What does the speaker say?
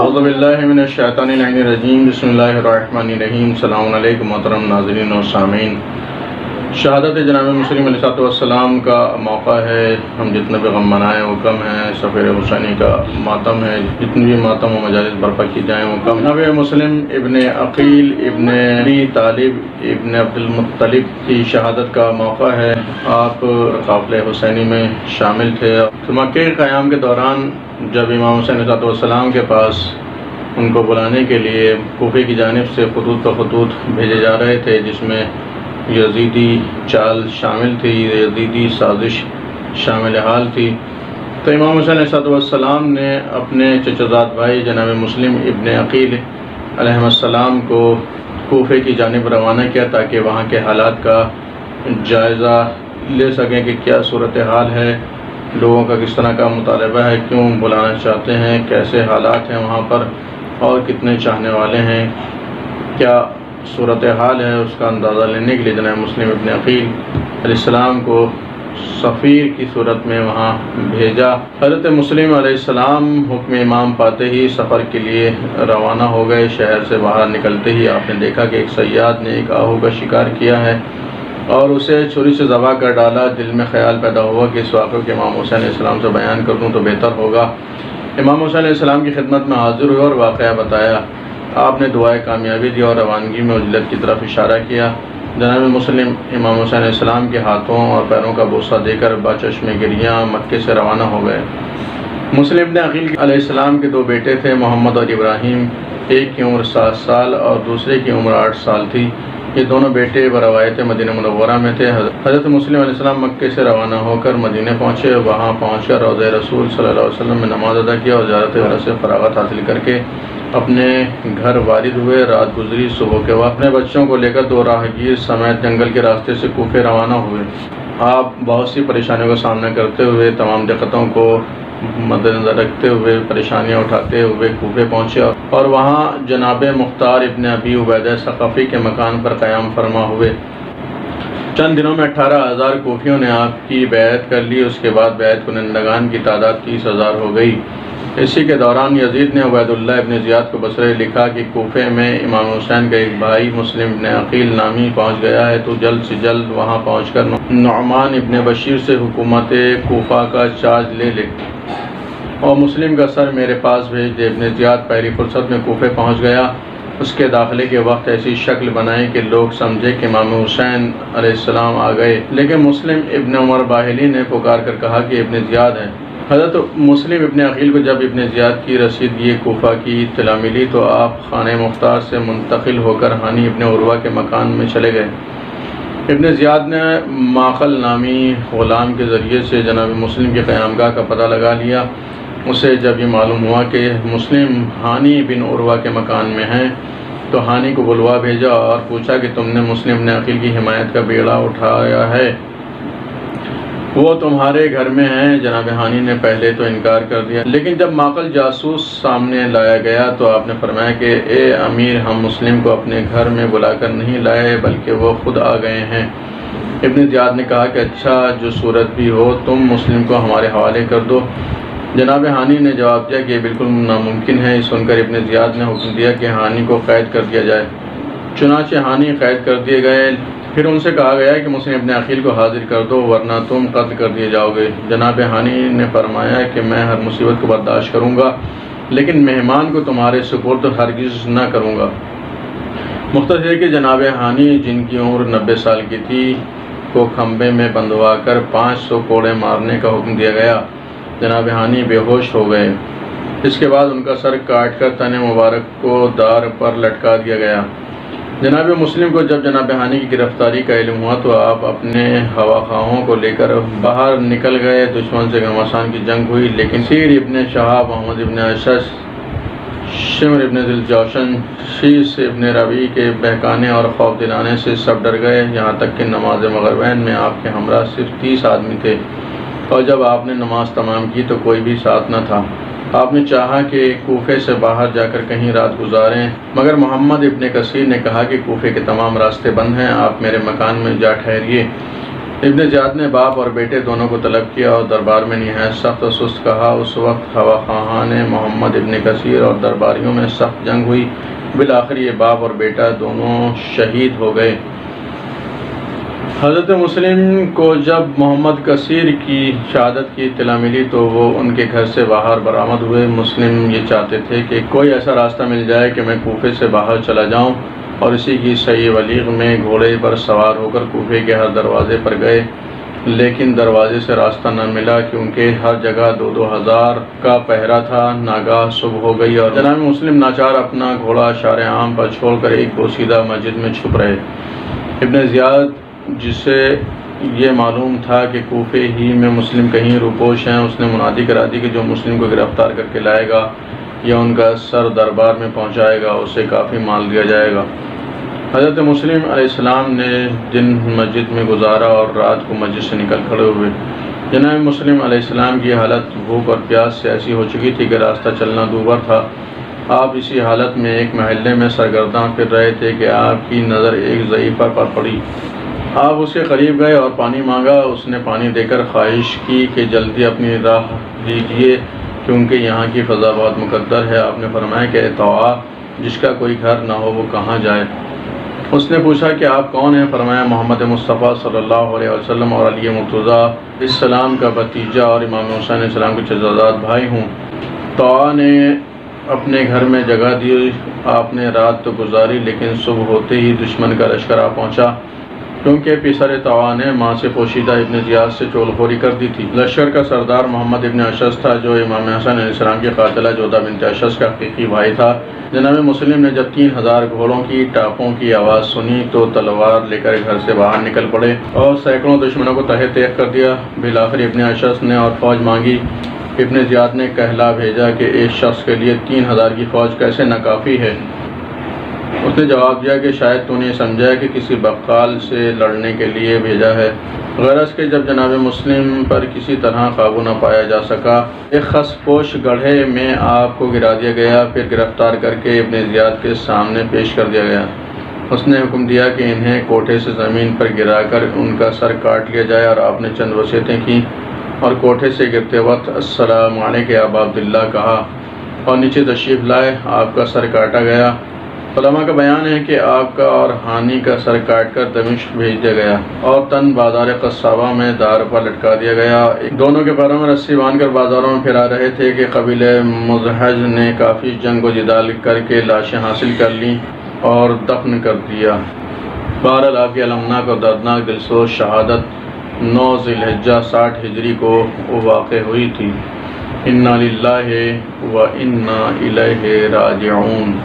اعوذ باللہ من الشیطان الرجیم بسم اللہ الرحمن الرحیم۔ السلام علیکم محترم ناظرین و سامعین۔ شہادت جناب مسلم علیہ السلام کا موقع ہے۔ ہم جتنے بھی غم منائیں وہ کم ہیں، سفیر حسینی کا ماتم ہے، جتنی بھی ماتم و مجالس برپا کی جائیں وہ کم۔ جناب مسلم ابن عقیل ابن ابی طالب ابن عبد المطلب کی شہادت کا موقع ہے۔ آپ قافلہ حسینی میں شامل تھے۔ مکے کے قیام کے دوران جب امام حسین علیہ السلام کے پاس ان کو بلانے کے لیے کوفے کی جانب سے خطوط خطوط بھیجے جا رہے تھے، جس میں یزیدی چال شامل تھی، یزیدی سازش شامل حال تھی، تو امام حسین علیہ السلام نے اپنے چچزاد بھائی جناب مسلم ابن عقیل علیہ السلام کو کوفے کی جانب روانہ کیا تاکہ وہاں کے حالات کا جائزہ لے سکیں کہ کیا صورتحال ہے، لوگوں کا کس طرح کا مطالبہ ہے، کیوں بلانا چاہتے ہیں، کیسے حالات ہیں وہاں پر اور کتنے چاہنے والے ہیں، کیا صورتحال ہے، اس کا اندازہ لینے کے لیے جناب مسلم ابن عقیل علیہ السلام کو سفیر کی صورت میں وہاں بھیجا۔ حضرت مسلم علیہ السلام حکم امام پاتے ہی سفر کے لیے روانہ ہو گئے۔ شہر سے باہر نکلتے ہی آپ نے دیکھا کہ ایک صیاد نے ایک آہو کا شکار کیا ہے اور اسے چھری سے ذبح کر ڈالا۔ دل میں خیال پیدا ہوا کہ اس واقعے کے امام حسین علیہ السلام سے بیان کر دوں تو بہتر ہوگا۔ امام حسین علیہ السلام کی خدمت میں حاضر ہوئے اور واقعہ بتایا۔ آپ نے دعائے کامیابی دی اور روانگی میں عجلت کی طرف اشارہ کیا۔ جناب مسلم امام حسین علیہ السلام کے ہاتھوں اور پیروں کا بوسہ دے کر باچشم گریاں مکے سے روانہ ہو گئے۔ مسلم ابن عقیل علیہ السلام کے دو بیٹے تھے، محمد اور ابراہیم۔ ایک کی عمر 7 سال اور دوسرے کی عمر 8 سال تھی۔ یہ دونوں بیٹے بروایت مدینہ منورہ میں تھے۔ حضرت مسلم علیہ السلام مکے سے روانہ ہو کر مدینہ پہنچے۔ وہاں پہنچ کر روضہ رسول صلی اللہ علیہ وسلم میں نماز ادا کیا اور زیارت گھر سے فراغت حاصل کر کے اپنے گھر وارد ہوئے۔ رات گزری، صبح کے وقت اپنے بچوں کو لے کر 2 راہگیر سمیت جنگل کے راستے سے کوفے روانہ ہوئے۔ آپ بہت سی پریشانیوں کا سامنا کرتے ہوئے، تمام دقتوں کو مد نظر رکھتے ہوئے، پریشانیاں اٹھاتے ہوئے کوفے پہنچے اور وہاں جناب مختار ابن ابی عبیدہ ثقفی کے مکان پر قیام فرما ہوئے۔ چند دنوں میں 18,000 کوفیوں نے آپ کی بیعت کر لی۔ اس کے بعد بیعت کنندگان کی تعداد 30,000 ہو گئی۔ اسی کے دوران یزید نے عبید اللہ ابن زیاد کو بصرے لکھا کہ کوفے میں امام حسین کا ایک بھائی مسلم ابن عقیل نامی پہنچ گیا ہے، تو جلد سے جلد وہاں پہنچ کر نعمان ابن بشیر سے حکومت کوفہ کا چارج لے لے اور مسلم کا سر میرے پاس بھیج دے۔ ابن زیاد پہلی فرصت میں کوفے پہنچ گیا۔ اس کے داخلے کے وقت ایسی شکل بنائی کہ لوگ سمجھے کہ امام حسین علیہ السلام آ گئے، لیکن مسلم ابن عمر باہلی نے پکار کر کہا کہ ابن زیاد ہیں۔ حضرت مسلم ابن عقیل کو جب ابن زیاد کی رسیدگی کوفہ کی اطلاع ملی تو آپ خانہ مختار سے منتقل ہو کر ہانی ابن عروہ کے مکان میں چلے گئے۔ ابن زیاد نے ماخل نامی غلام کے ذریعے سے جناب مسلم کی قیامگاہ کا پتہ لگا لیا۔ اسے جب یہ معلوم ہوا کہ مسلم ہانی بن عروہ کے مکان میں ہیں تو ہانی کو بلوا بھیجا اور پوچھا کہ تم نے مسلم ابن عقیل کی حمایت کا بیڑا اٹھایا ہے، وہ تمہارے گھر میں ہیں؟ جناب ہانی نے پہلے تو انکار کر دیا، لیکن جب ماقل جاسوس سامنے لایا گیا تو آپ نے فرمایا کہ اے امیر، ہم مسلم کو اپنے گھر میں بلا کر نہیں لائے بلکہ وہ خود آ گئے ہیں۔ ابن زیاد نے کہا کہ اچھا، جو صورت بھی ہو تم مسلم کو ہمارے حوالے کر دو۔ جناب ہانی نے جواب دیا کہ یہ بالکل ناممکن ہے۔ سن کر ابن زیاد نے حکم دیا کہ ہانی کو قید کر دیا جائے۔ چنانچہ ہانی قید کر دیے گئے۔ پھر ان سے کہا گیا کہ مسلم ابن عقیل کو حاضر کر دو ورنہ تم قتل کر دیے جاؤ گے۔ جناب ہانی نے فرمایا کہ میں ہر مصیبت کو برداشت کروں گا لیکن مہمان کو تمہارے سپرد ہرگز نہ کروں گا۔ مختصر ہے کہ جناب ہانی، جن کی عمر 90 سال کی تھی، کو کھمبے میں بندھوا کر 500 کوڑے مارنے کا حکم دیا گیا۔ جناب ہانی بے ہوش ہو گئے۔ اس کے بعد ان کا سر کاٹ کر تن مبارک کو دار پر لٹکا دیا گیا۔ جناب مسلم کو جب جناب ہانی کی گرفتاری کا علم ہوا تو آپ اپنے ہوا خواہوں کو لے کر باہر نکل گئے۔ دشمن سے گھمسان کی جنگ ہوئی، لیکن سیر ابن شہاب، محمد ابن اشش، شمر ابن ذی الجوشن، شیس ابن ربیع کے بہکانے اور خوف دلانے سے سب ڈر گئے، یہاں تک کہ نماز مغربین میں آپ کے ہمراہ صرف 30 آدمی تھے اور جب آپ نے نماز تمام کی تو کوئی بھی ساتھ نہ تھا۔ آپ نے چاہا کہ کوفے سے باہر جا کر کہیں رات گزاریں، مگر محمد ابن کثیر نے کہا کہ کوفے کے تمام راستے بند ہیں، آپ میرے مکان میں جا ٹھہریے۔ ابن زیاد نے باپ اور بیٹے دونوں کو طلب کیا اور دربار میں نہایت سخت و سست کہا۔ اس وقت ہوا خواہاں نے محمد ابن کثیر اور درباریوں میں سخت جنگ ہوئی۔ بالآخر یہ باپ اور بیٹا دونوں شہید ہو گئے۔ حضرت مسلم کو جب محمد کثیر کی شہادت کی اطلاع ملی تو وہ ان کے گھر سے باہر برآمد ہوئے۔ مسلم یہ چاہتے تھے کہ کوئی ایسا راستہ مل جائے کہ میں کوفے سے باہر چلا جاؤں، اور اسی کی صحیح ولیغ میں گھوڑے پر سوار ہو کر کوفے کے ہر دروازے پر گئے، لیکن دروازے سے راستہ نہ ملا کیونکہ ہر جگہ 2,000 کا پہرا تھا۔ ناگاہ صبح ہو گئی اور جناب مسلم ناچار اپنا گھوڑا شارع عام پر چھوڑ کر ایک بوسیدہ مسجد میں چھپ رہے۔ ابن زیاد جسے یہ معلوم تھا کہ کوفے ہی میں مسلم کہیں روپوش ہیں، اس نے منادی کرا دی کہ جو مسلم کو گرفتار کر کے لائے گا یا ان کا سر دربار میں پہنچائے گا اسے کافی مال دیا جائے گا۔ حضرت مسلم علیہ السلام نے دن مسجد میں گزارا اور رات کو مسجد سے نکل کھڑے ہوئے۔ جناب مسلم علیہ السلام کی حالت بھوک اور پیاس سے ایسی ہو چکی تھی کہ راستہ چلنا دشوار تھا۔ آپ اسی حالت میں ایک محلے میں سرگرداں پھر رہے تھے کہ آپ کی نظر ایک ضعیفہ پر پڑی۔ آپ اس کے قریب گئے اور پانی مانگا۔ اس نے پانی دے کر خواہش کی کہ جلدی اپنی راہ دیجیے کیونکہ یہاں کی فضا بہت مقدر ہے۔ آپ نے فرمایا کہ طوعا، جس کا کوئی گھر نہ ہو وہ کہاں جائے؟ اس نے پوچھا کہ آپ کون ہیں؟ فرمایا محمد مصطفیٰ صلی اللہ علیہ وسلم اور علی مرتضیٰ السلام کا بھتیجا اور امام حسین علیہ السلام کے چچازاد بھائی ہوں۔ طوعا نے اپنے گھر میں جگہ دی۔ آپ نے رات تو گزاری لیکن صبح ہوتے ہی دشمن کا لشکر آ پہنچا کیونکہ پیسر طوعا نے ماں سے پوشیدہ ابن زیاد سے چول خوری کر دی تھی۔ لشکر کا سردار محمد ابن اشعث تھا جو امام حسن علیہ السلام کی قاتلہ جودہ بنت اشعث کا حقیقی بھائی تھا۔ جناب مسلم نے جب 3,000 گھوڑوں کی ٹاپوں کی آواز سنی تو تلوار لے کر گھر سے باہر نکل پڑے اور سینکڑوں دشمنوں کو تہہ تیغ کر دیا۔ بالآخر ابن اشعث نے اور فوج مانگی۔ ابن زیاد نے کہلا بھیجا کہ ایک شخص کے لیے 3,000 کی فوج کیسے ناکافی ہے؟ اس نے جواب دیا کہ شاید تو نے سمجھا کہ کسی بقال سے لڑنے کے لیے بھیجا ہے، غرض کہ جب جناب مسلم پر کسی طرح قابو نہ پایا جا سکا، ایک خس پوش گڑھے میں آپ کو گرا دیا گیا، پھر گرفتار کر کے ابن زیاد کے سامنے پیش کر دیا گیا۔ اس نے حکم دیا کہ انہیں کوٹھے سے زمین پر گرا کر ان کا سر کاٹ لیا جائے، اور آپ نے چند وصیتیں کی اور کوٹھے سے گرتے وقت السلام علیک یا ابا عبداللہ کہا اور نیچے تشریف لائے۔ آپ کا سر کاٹا گیا۔ علماء کا بیان ہے کہ آپ کا اور ہانی کا سر کاٹ کر دمشق بھیج دیا گیا اور تن بازار قصابہ میں دار پر لٹکا دیا گیا۔ دونوں کے پیروں میں رسی باندھ کر بازاروں میں پھرا رہے تھے کہ قبیلہ مزحج نے کافی جنگ و جدال کر کے لاشیں حاصل کر لیں اور دفن کر دیا۔ بہرحال آپ کی المناک اور دردناک دلسوز شہادت 9 ذی الحجہ 60 ہجری کو واقع ہوئی تھی۔ انا للہ و انا الیہ راجعون۔